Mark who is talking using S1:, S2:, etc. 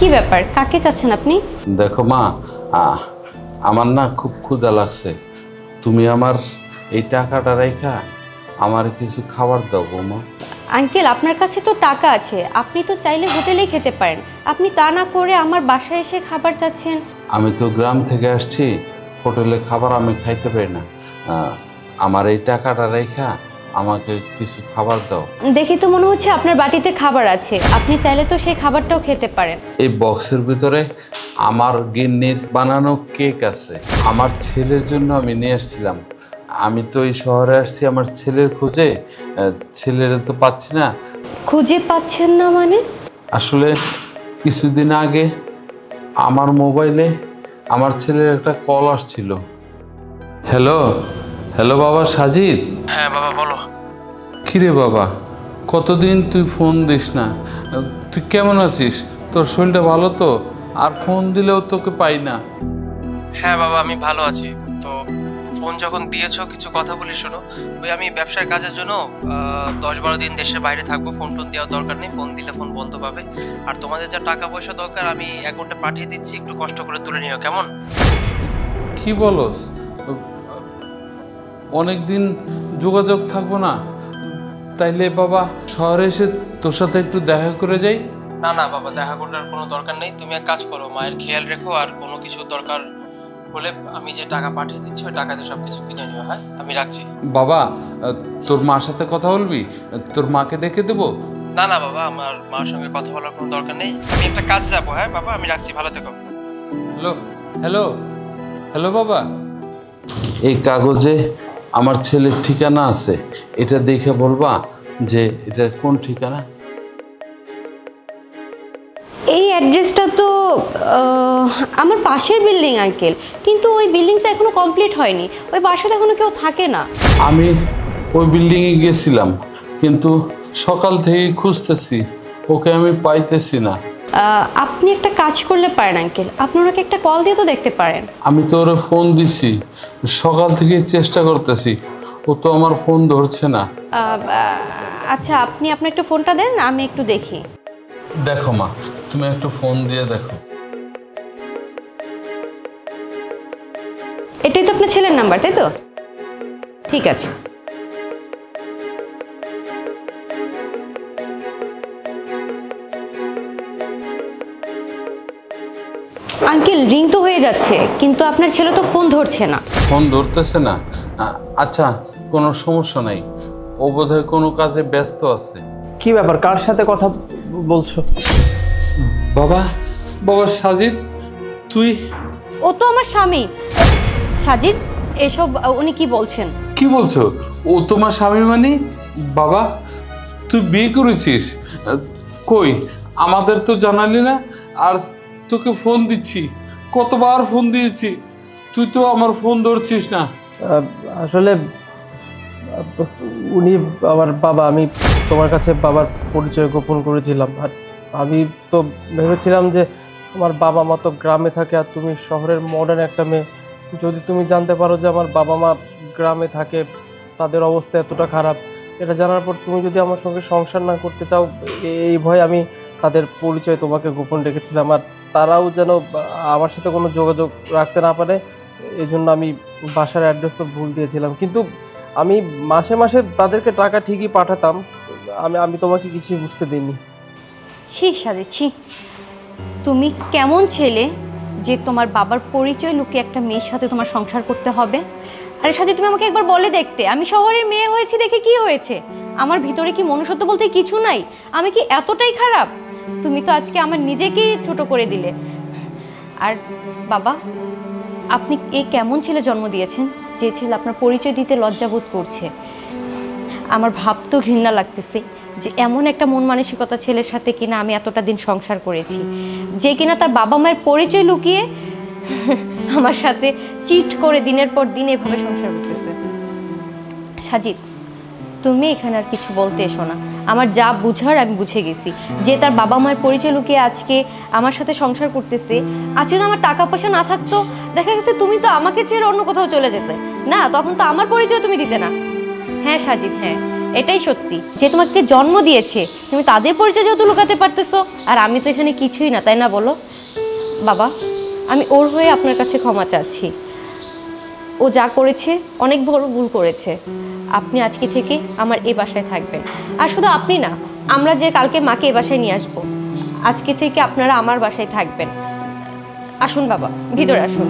S1: কি ব্যাপার, কাকে চাচ্ছেন আপনি?
S2: দেখো মা, আমার না খুব ক্ষুধা লাগছে। তুমি আমার এই টাকাটা রেখা আমার কিছু খাবার দাও বৌমা।
S1: আঙ্কেল, আপনার কাছে তো টাকা আছে, আপনি তো চাইলে হোটেলেই খেতে পারেন। আপনি তা না করে আমার বাসায় এসে খাবার চাচ্ছেন।
S2: আমি তো গ্রাম থেকে আসছি, হোটেলে খাবার আমি খাইতে পারি না। আমার এই টাকাটা রেখা আমাকে কিছু খাবার দাও।
S1: দেখি তো মনে হচ্ছে আপনার বাটিতে খাবার আছে, আপনি চাইলে তো সেই খাবারটাও খেতে পারেন।
S2: এই বক্সের ভিতরে আমার গিন্নির বানানো কেক আছে, আমার ছেলের জন্য আমি নিয়ে আসছিলাম। আমি তো এই শহরে আসছি আমার ছেলের খোঁজে, ছেলের তো পাচ্ছি না।
S1: খুঁজে পাচ্ছেন না মানে?
S2: আসলে কিছুদিন আগে আমার মোবাইলে আমার ছেলের একটা কল আসছিল। হ্যালো হ্যালো বাবা সাজিদ।
S3: হ্যাঁ বাবা বলো।
S2: কিরে বাবা, কতদিন তুই ফোন দিস না, তুই কেমন আছিস? তোর শরীরটা ভালো তো? আর ফোন দিলেও তোকে পাই না।
S3: হ্যাঁ বাবা আমি ভালো আছি। তো ফোন যখন দিয়েছো কিছু কথা বলি শোনো। ওই আমি ব্যবসার কাজের জন্য 10-12 দিন দেশের বাইরে থাকবো, ফোন টোন দেওয়ার দরকার নেই, ফোন দিলে ফোন বন্ধ পাবে। আর তোমাদের যা টাকা পয়সা দরকার আমি অ্যাকাউন্টে পাঠিয়ে দিচ্ছি, একটু কষ্ট করে তুলে নিও কেমন?
S2: কি বলস? অনেক দিন যোগাযোগ থাকবো না, তাইলে বাবা শহরে এসে তোর সাথে একটু দেখা করে যাই।
S3: না না বাবা, দেখা করার কোনো দরকার নেই, তুমি এক কাজ করো, মায়ের খেয়াল রেখো, আর কোনো কিছু দরকার হলে আমি যে টাকা পাঠিয়ে দিচ্ছি ওই টাকাতে সব কিছু কিনে নিও। হ্যাঁ আমি রাখছি।
S2: বাবা তোর মার সাথে কথা বলবি? তোর মাকে ডেকে দেবো?
S3: না না বাবা, আমার মার সঙ্গে কথা বলার কোনো দরকার নেই, আমি একটা কাজ যাবো। হ্যাঁ বাবা আমি রাখছি, ভালো থেকো।
S2: হ্যালো হ্যালো হ্যালো বাবা, এই কাগজে আমার ছেলের ঠিকানা আছে, এটা দেখে বলবা যে এটা কোন ঠিকানা।
S1: এই অ্যাড্রেসটা তো আমার পাশের বিল্ডিং আঙ্কেল, কিন্তু ওই বিল্ডিংটা এখনো কমপ্লিট হয়নি, ওই বাসাতে এখনো কেউ থাকে না।
S2: আমি ওই বিল্ডিংয়ে গেছিলাম, কিন্তু সকাল থেকেই খুঁজতেছি, ওকে আমি পাইতেছি না।
S1: আপনি একটা কাজ করলে পারেন আঙ্কেল, আপনি ওনাকে একটা কল দিয়ে তো দেখতে পারেন।
S2: আমি তো ওরা ফোন দিছি, সকাল থেকেই চেষ্টা করতেছি, ও তো আমার ফোন ধরছে না।
S1: আচ্ছা আপনি আপনার একটু ফোনটা দেন, আমি একটু দেখি।
S2: দেখো মা, তুমি একটু ফোন দিয়ে দেখো।
S1: এটাই তো আপনার ছেলের নাম্বার, তাই তো? ঠিক আছে। আঙ্কেল রিং তো হয়ে যাচ্ছে, কিন্তু আপনার ছেলে তো ফোন ধরছে না।
S2: ফোন ধরতেছে না? আচ্ছা কোনো সমস্যা নাই, ও বোধহয় কোনো কাজে ব্যস্ত আছে।
S4: কি ব্যাপার, কার সাথে কথা বলছো?
S2: বাবা বাবা সাজিদ, তুই?
S1: ও তো আমার স্বামী। সাজিদ, এসব উনি কি বলছেন?
S2: কি বলছো? ও তোমার স্বামী মানে? বাবা তুই বিয়ে করেছিস? কই আমাদের তো জানালি না। আর তোকে ফোন দিচ্ছি, কতবার ফোন দিয়েছি, তুই তো আমার ফোন ধরছিস না।
S4: আসলে উনি আমার বাবা, আমি তোমার কাছে বাবার পরিচয় গোপন করেছিলাম। আর আমি তো ভেবেছিলাম যে আমার বাবা মা তো গ্রামে থাকে আর তুমি শহরের মডার্ন একটা মেয়ে, যদি তুমি জানতে পারো যে আমার বাবা মা গ্রামে থাকে, তাদের অবস্থা এতটা খারাপ, এটা জানার পর তুমি যদি আমার সঙ্গে সংসার না করতে চাও, এই ভয়ে আমি তাদের পরিচয় তোমাকে গোপন রেখেছিলাম। আর তারাও যেন আমার সাথে কোনো যোগাযোগ রাখতে না পারে, এই জন্য আমি বাসার অ্যাড্রেসও ভুল দিয়েছিলাম। কিন্তু আমি মাসে মাসে তাদেরকে টাকা ঠিকই পাঠাতাম, আমি তোমাকে কিছু বুঝতে দিইনি।
S1: ছি সাজিদ, ছি, তুমি কেমন ছেলে যে তোমার বাবার পরিচয় লুকিয়ে একটা মেয়ের সাথে তোমার সংসার করতে হবে? আরে সাজিদ, তুমি আমাকে একবার বলে দেখতে, আমি শহরের মেয়ে হয়েছি দেখে কি হয়েছে? আমার ভিতরে কি মনুষ্যত্ব বলতে কিছু নাই? আমি কি এতটাই খারাপ? তুমি তো আজকে আমার নিজেকেই ছোট করে দিলে। আর বাবা, আপনি এই কেমন ছেলে জন্ম দিয়েছেন যে ছেলে আপনার পরিচয় দিতে লজ্জাবোধ করছে? আমার ভাবতেও ঘৃণা লাগতেছে যে এমন একটা মন মানসিকতা ছেলের সাথে কিনা আমি এতটা দিন সংসার করেছি, যে কিনা তার বাবা মায়ের পরিচয় লুকিয়ে আমার সাথে চিট করে দিনের পর দিন এভাবে সংসার করতেছে। সাজিদ, তুমি এখানে আর কিছু বলতে এসো না, আমার যা বুঝার আমি বুঝে গেছি। যে তার বাবা মায়ের পরিচয় লুকিয়ে আজকে আমার সাথে সংসার করতেছে, আজকে তো আমার টাকা পয়সা না থাকতো, দেখা গেছে তুমি তো আমাকে ছেড়ে অন্য কোথাও চলে যেতে, না তখন তো আমার পরিচয় তুমি দিতে না। হ্যাঁ সাজিদ, হ্যাঁ এটাই সত্যি, যে তোমাকে জন্ম দিয়েছে তুমি তাদের পরিচয় যেহেতু লুকাতে পারতেছো, আর আমি তো এখানে কিছুই না, তাই না বলো? বাবা, আমি ওর হয়ে আপনার কাছে ক্ষমা চাচ্ছি। ও যা করেছে অনেক বড় ভুল করেছে। আপনি আজকে থেকে আমার এই বাসায় থাকবেন। আর শুধু আপনি না, আমরা যে কালকে মাকে এ বাসায় নিয়ে আসবো, আজকে থেকে আপনারা আমার বাসায় থাকবেন। আসুন বাবা, ভিতরে আসুন।